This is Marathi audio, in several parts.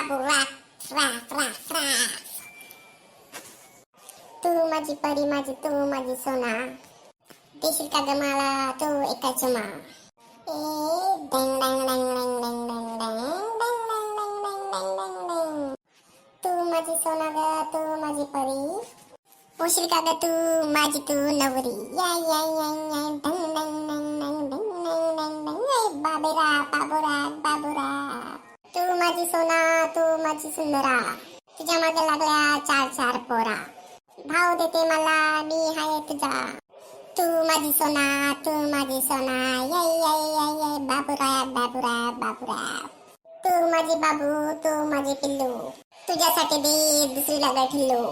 बाबू राख राख राख राख. तू माझी परी माझी तू माझी सोना, देशील का ग मला तू एका चुमा. ए डंग डंग डंग डंग डंग डंग डंग डंग डंग डंग डंग डंग डंग. तू माझी सोना ग तू माझी परी, होशील का ग तू माझी तू नवरी. या या या या डंग डंग डंग डंग डंग डंग डंग डंग. ए बाबेरा बाबूरा बाबूरा. तू माझी सोना तू माझी सुंदरा, तुझ्या मागे लागल्या चार चार पोरा. भाव देते मला मी हाय तुझा, तू माझी सोना तू माझी सोना. ये ये ये ये बाबूरा बाबूरा बाबूरा. तू माझी बाबू तू माझी पिल्लू, तुझ्यासाठी दे दुसरी लागा ठिल्लू.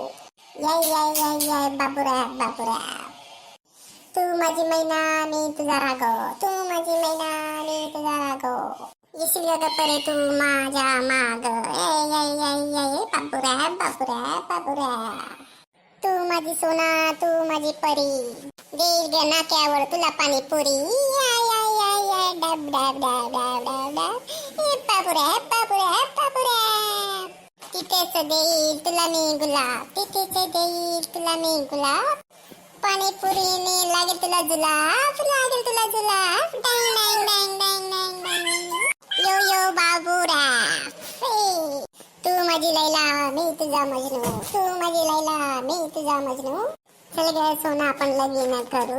ये ये ये ये बाबूरा बाबूरा. तू माझी मैना मी तुझा रागो, तू माझी मैना मी तुझा रागो. येशील ग परे तू माझ्या माग. ए ये ये ये बाबूरा बाबूरा बाबूरा. तू माझी सोना तू माझी परी, देईल ग नाक्यावर तुला पाणीपुरी. या या या या डब डब डब डब डब डब. ए बाबूरा बाबूरा बाबूरा. तिथेच देईल तुला मी गुलाब, तिथेच देईल तुला मी गुलाब. पाणीपुरीने लागेल तुला जुलाब, लागेल तुला जुलाब. डंग डंग डंग डंग डंग डंग. यो यो बाबूरा. तू माझी लैला मी तुझा मजनू, तू माझी लैला मी तुझा मजनू. चल ग सोना आपण लगीन करू.